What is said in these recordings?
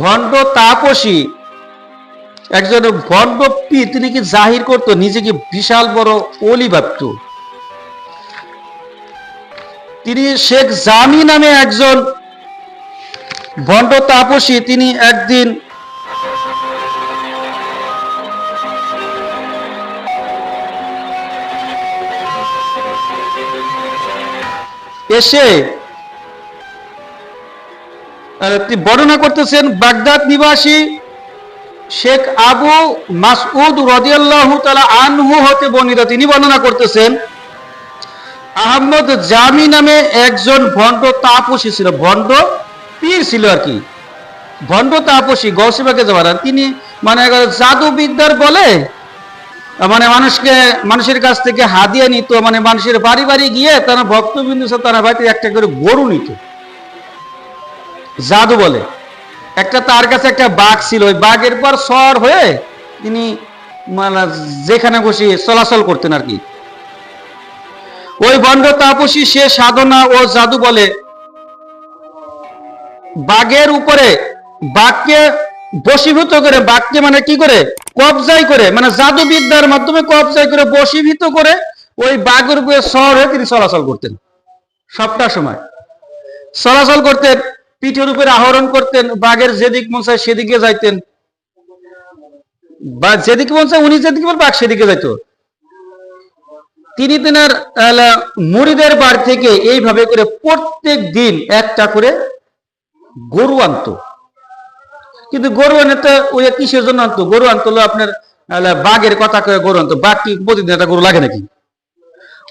ভণ্ড তাপসী একজন ভণ্ড পীর, তিনি কি জাহির করতো নিজেকে বিশাল বড় ওলি ভাবত। তিনি শেখ জামি নামে একজন ভণ্ড তাপসী, তিনি একদিন এসে বর্ণনা করতেছেন, বাগদাদ নিবাসী শেখ আবু মাসউদ রাদিয়াল্লাহু তাআলা আনহু হতে বর্ণিত, তিনি বর্ণনা করতেছেন আহমদ জামি নামে একজন ভণ্ড তাপসী ছিল, ভণ্ড পীর ছিল আর কি, ভণ্ড তাপসী গৌসে পাকের জামানার। তিনি মানে জাদু বিদ্যার বলে মানে মানুষের কাছ থেকে হাদিয়া নিত, মানে মানুষের বাড়ি বাড়ি গিয়ে তারা ভক্তবিন্দু তারা বাড়িতে একটা করে গরু নিত জাদু বলে। একটা তার কাছে একটা বাঘ ছিল, ওই বাঘের পর সর হয়ে তিনি মানে যেখানে বসে চলাচল করতেন আর কি। ওই ভণ্ড তাপসী সে সাধনা ও জাদু বলে বাঘের উপরে, বাঘকে বশীভূত করে, বাঘকে মানে কি করে কবজাই করে, মানে জাদু বিদ্যার মাধ্যমে কবজাই করে বশীভূত করে ওই বাঘের উপরে সর হয়ে তিনি চলাচল করতেন, সবটা সময় চলাচল করতেন, পিঠের উপরে আহরণ করতেন, বাঘের যেদিক মন চায় সেদিকে যাইতেন, বা যেদিকে মন চায় উনি যেদিকে বল বাঘ সেদিকে যাইত। তিনি তেনার মুরিদের বাড়ি থেকে এইভাবে করে প্রত্যেক দিন একটা করে গরু আনত। কিন্তু গরু আনে তো ওই কিসের জন্য আনতো? গরু আনতো আপনার বাঘের কথা করে গরু আনতো। বাঘ কি প্রতিদিন একটা গরু লাগে নাকি?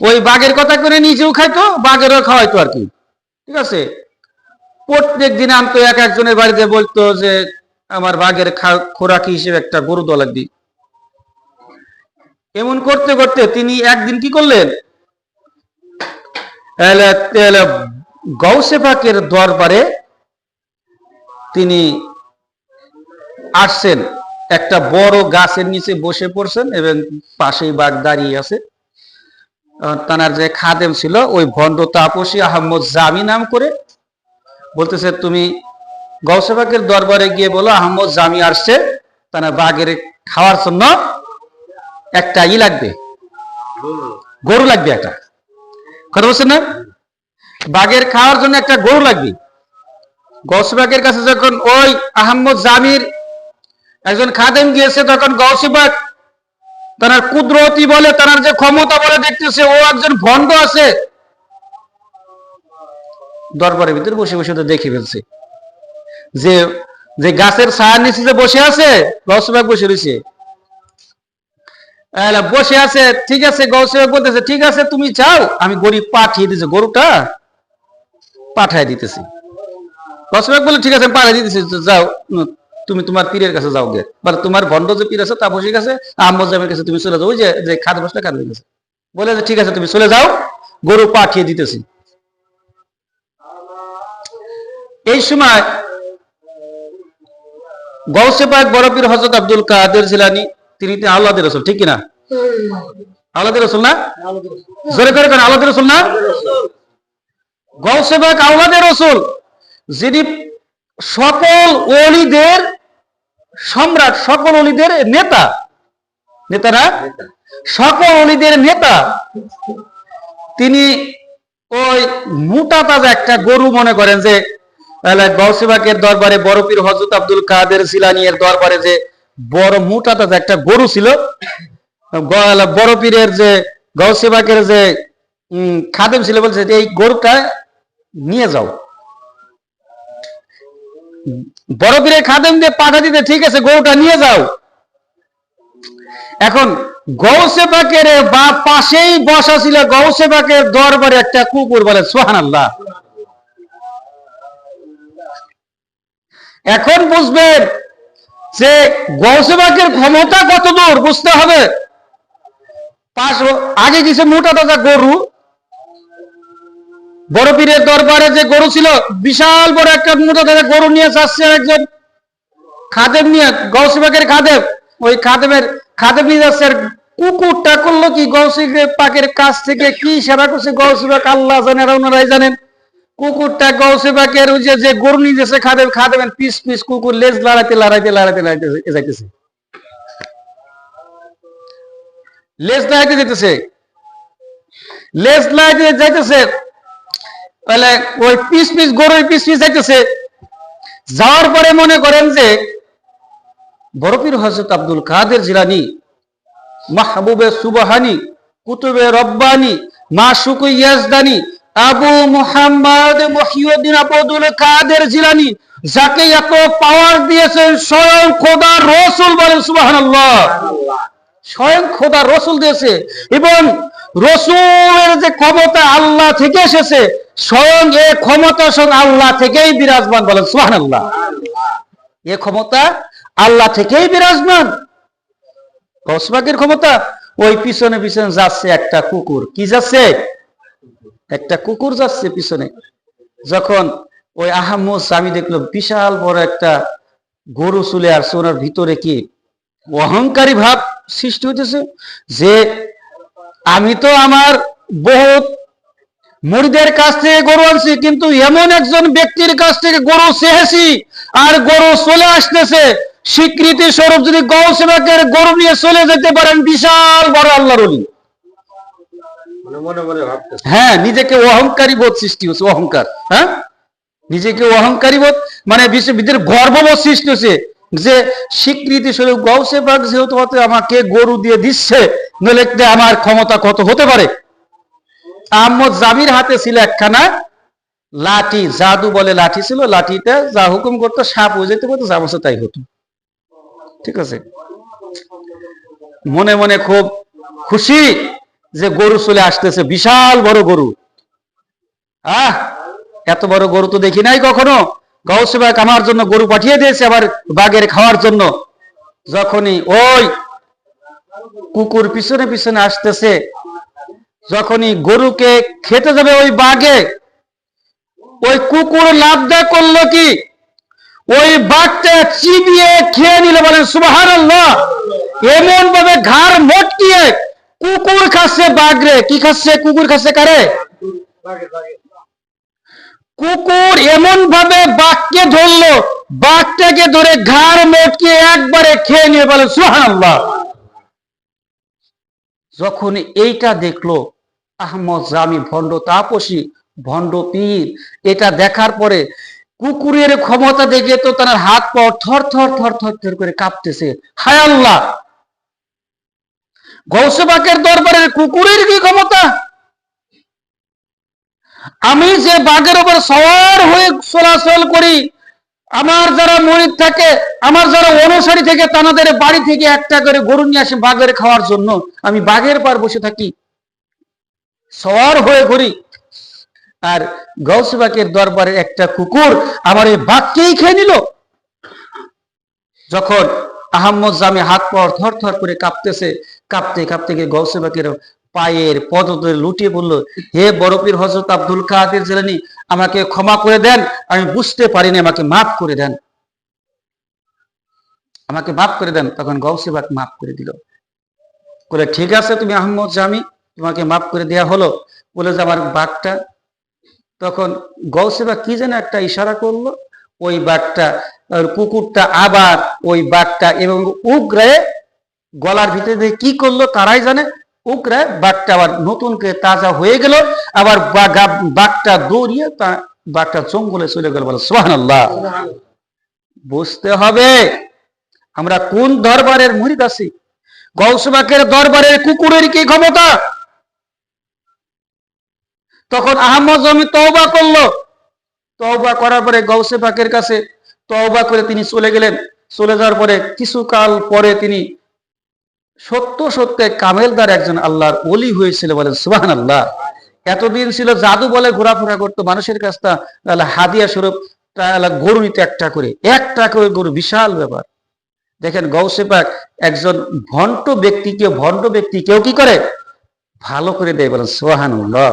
ওই বাঘের কথা করে নিজেও খাইতো, বাঘেরও খাওয়াইতো আর কি, ঠিক আছে। প্রত্যেক দিন আনতো, এক একজনের বাড়িতে বলতো যে আমার বাঘের খোরাকি হিসেবে একটা গরু দেওয়া লাগবে। এমন করতে করতে তিনি একদিন কি করলেন, গৌসে পাকের দরবারে তিনি আসছেন, একটা বড় গাছের নিচে বসে পড়ছেন এবং পাশেই বাঘ দাঁড়িয়ে আছে। তার যে খাদেম ছিল ওই ভণ্ড তাপসী আহমদ জামি নাম করে বলতেছে, তুমি গৌসে পাকের দরবারে গিয়ে বলো আহমদ জামি আসছে, তার বাঘের খাওয়ার জন্য একটা ই লাগবে, গরু লাগবে, একটা কথা বলছেন না, বাঘের খাওয়ার জন্য একটা গরু লাগবে। গৌসে পাকের কাছে যখন ওই আহমদ জামির একজন খাদেম গিয়েছে, তখন গৌসে পাক তার কুদরতি বলে, তার যে ক্ষমতা বলে দেখতেছে ও একজন ভণ্ড আছে, দরবারের ভিতরে বসে বসে তো দেখে ফেলছে যে যে গাছের ছায়ার নিচে যে বসে আছে, গৌসে পাক বসে রয়েছে, বসে আছে, ঠিক আছে। গৌসে পাক বলতেছে, ঠিক আছে তুমি চাও আমি গরিব পাঠিয়ে দিতেছি, গরুটা পাঠিয়ে দিতেছি। গৌসে পাক বলে ঠিক আছে পাঠিয়ে দিতেছি, যাও তুমি তোমার পীরের কাছে যাও গে, বা তোমার ভণ্ড যে পীর আছে তাপসীর কাছে, আহমদ জামির কাছে তুমি চলে যাও, ওই যে খাদ্য বসটা খাদ্য কাছে বলে যে ঠিক আছে তুমি চলে যাও, গরু পাঠিয়ে দিতেছি। এই সময় গৌসে পাক বড় পীর হযরত আব্দুল কাদের জিলানী, তিনি আল্লাহর রাসূল, ঠিক কিনা? আল্লাহর রাসূল না? জোরে করে কেন আল্লাহর রাসূল না? গৌসে পাক আল্লাহর রাসূল, যিনি সকল ওলিদের সম্রাট, সকল ওলিদের নেতা, নেতারা সকল ওলিদের নেতা, তিনি ওই মোটা তাজা একটা গরু মনে করেন যে গৌসে পাকের দরবারে বড় পীর হযরত আব্দুল কাদের জিলানী এর দরবারে যে বড় মোটা তাজা একটা গরু ছিল, বড় পীরের যে গৌসে পাকের যে খাদেম ছিল বলছে এই গরুটা নিয়ে যাও। বড় পীরের খাদেম দিয়ে পাঠা দিতে, ঠিক আছে গরুটা নিয়ে যাও। এখন গৌসে পাকের বা পাশেই বসা ছিল গৌসে পাকের দরবারে একটা কুকুর, বলে সুবহানাল্লাহ। এখন বুঝবেন যে গৌসে পাকের ক্ষমতা কত দূর, বুঝতে হবে। আগে কিছু মোটা তাজা গরু, বড় পীরের দরবারে যে গরু ছিল, বিশাল বড় একটা মোটা তাজা গরু নিয়ে যাচ্ছে একজন খাদেম নিয়ে, গৌসে পাকের খাদেম, ওই খাদেম নিয়ে যাচ্ছে। আর কুকুরটা করলো কি, গৌসে পাকের কাছ থেকে কি সেবা করছে গৌসে পাক আল্লাহ জানে আর ওনারাই জানেন। কুকুরটা গৌসে পাকের ওই যে গরু নিয়ে যেছে খাদেবেন পিস পিস কুকুর লেজ লড়াইতে যাইতেছে, লেজ লড়াইতে যেতেছে, লেজ লড়াইতে যাইতেছে, তাহলে ওই পিস পিস গরুর পিস পিস যাইতেছে। যাওয়ার পরে মনে করেন যে বড় পীর হযরত আব্দুল কাদের জিলানী, মাহবুবে সুবহানী, কুতুবে রব্বানী, মাশুক ইয়াজদানী, আবু মুহাম্মদ মুহিউদ্দিন আব্দুল কাদের জিলানী, যাকে এত পাওয়ার দিয়েছেন স্বয়ং খোদা রাসূল, বলেন সুবহানাল্লাহ। স্বয়ং খোদা রাসূল দিয়েছে, এবং রাসূলের যে ক্ষমতা আল্লাহ থেকে এসেছে, স্বয়ং এই ক্ষমতা স্বয়ং আল্লাহ থেকেই বিরাজমান, বলেন সুবহানাল্লাহ। এই ক্ষমতা আল্লাহ থেকেই বিরাজমান, গৌস পাকের ক্ষমতা। ওই পিছনে পিছনে যাচ্ছে একটা কুকুর, কি যাচ্ছে? একটা কুকুর যাচ্ছে পিছনে। যখন ওই আহমদ জামি দেখলো বিশাল বড় একটা গরু চলে আসছে, ওনার ভিতরে কি অহংকারী ভাব সৃষ্টি হইতেছে, যে আমি তো আমার বহুত মুরিদের কাছ থেকে গরু আনছি, কিন্তু এমন একজন ব্যক্তির কাছ থেকে গরু চেয়েছি আর গরু চলে আসতেছে, স্বীকৃতি স্বরূপ যদি গৌস পাকের গরু নিয়ে চলে যেতে পারেন, বিশাল বড় আল্লাহর ওলি। হ্যাঁ, নিজেকে অহংকারী বোধ সৃষ্টি হচ্ছে, অহংকার, হ্যাঁ, নিজেকে অহংকারী বোধ মানে ভিতরে গর্ববোধ সৃষ্টি হচ্ছে, যে স্বীকৃতি স্বরূপ গৌস পাক যেহেতু আমাকে গরু দিয়ে দিচ্ছে, নইলে আমার ক্ষমতা কত হতে পারে। আহমদ জামির হাতে ছিল একখানা লাঠি, জাদু বলে লাঠি ছিল, লাঠিটা যা হুকুম করতো সাপ হয়ে যেতে পারতো, যা বলছে তাই হতো, ঠিক আছে। মনে মনে খুব খুশি যে গরু চলে আসতেছে, বিশাল বড় গরু। এত বড় গরু তো দেখি নাই কখনো, গৌস পাক আমার জন্য গরু পাঠিয়ে দিয়েছে আবার বাঘের খাওয়ার জন্য। যখনই ওই কুকুর পিছনে পিছনে আসতেছে, যখনই গরুকে খেতে যাবে ওই বাঘে, ওই কুকুর লাফ দেয়া করলো কি, ওই বাঘটা চিবিয়ে খেয়ে নিল, বলেন সুবহানাল্লাহ। এমন ভাবে ঘাড় মটকিয়ে কুকুর খাচ্ছে বাঘরে। কি খাচ্ছে? কুকুর খাচ্ছে কারে? কুকুর এমন ভাবে বাঘকে ধরলো, বাঘটাকে ধরে ঘাড় মটকিয়ে একবারে খেয়ে নিয়ে, বলেন সুবহানাল্লাহ। যখন এইটা দেখলো আহমদ জামি, ভণ্ড তাপসী, ভণ্ড পীর, এটা দেখার পরে কুকুরের ক্ষমতা দেখে তো তার হাত পা থর থর থর থর থর করে কাঁপতেছে। হায় আল্লাহ, গৌস পাকের দরবারের কুকুরের কি ক্ষমতা! আমি যে বাঘের উপর সওয়ার হয়ে চলাচল করি, আমার যারা মুরিদ থাকে, আমার যারা অনুসারী থেকে, তাদের বাড়ি থেকে একটা করে গরু নিয়ে আসে বাঘের খাওয়ার জন্য, আমি বাঘের পার বসে থাকি, সওয়ার হয়ে ঘুরি। আর গৌস পাকের দরবারে একটা কুকুর আমার এই বাঘকেই খেয়ে নিল। যখন আহমদ জামি হাত পা থর থর করে কাঁপতেছে, কাঁপতে কাঁপতে গিয়ে গৌস পাকের পায়ের পদতলে লুটিয়ে পড়লো, হে বড় পীর হযরত আব্দুল কাদের জিলানী, আমাকে ক্ষমা করে দেন, আমি বুঝতে পারিনি, আমাকে মাফ করে দেন, আমাকে মাফ করে দেন। তখন গৌস পাক মাফ করে দিল, বলে ঠিক আছে তুমি আহমদ জামি, তোমাকে মাফ করে দেয়া হলো, বলে যে আমার বাঘটা। তখন গৌস পাক কি যেন একটা ইশারা করলো, ওই বাঘটা, কুকুরটা আবার ওই বাঘটা এবং উগরে গলার ভিতরে কি করলো তারাই জানে, উগরে বাঘটা আবার নতুন করে তাজা হয়ে গেল, আবার বাঘটা দৌড়িয়ে বাঘটা জঙ্গলে চলে গেল, বলে সুবহানাল্লাহ। বুঝতে হবে আমরা কোন দরবারের মুরিদ আছি। গৌস পাকের দরবারের কুকুরের কি ক্ষমতা! তখন আহমদ জামি তওবা করলো, তওবা করার পরে গৌস পাকের কাছে তওবা করে তিনি চলে গেলেন। চলে যাওয়ার পরে কিছুকাল পরে তিনি সত্য সত্যে কামেলদার একজন আল্লাহর ওলি হয়েছিল, বলেন সুবহানাল্লাহ। এতদিন ছিল জাদু বলে ঘোরাফেরা করতো মানুষের কাছ থেকে, হাদিয়া স্বরূপ গরু নিতে একটা করে গরু, বিশাল ব্যাপার। দেখেন গৌস পাক একজন ভণ্ড ব্যক্তিকে কি করে ভালো করে দেয়, বলেন সুবহানাল্লাহ।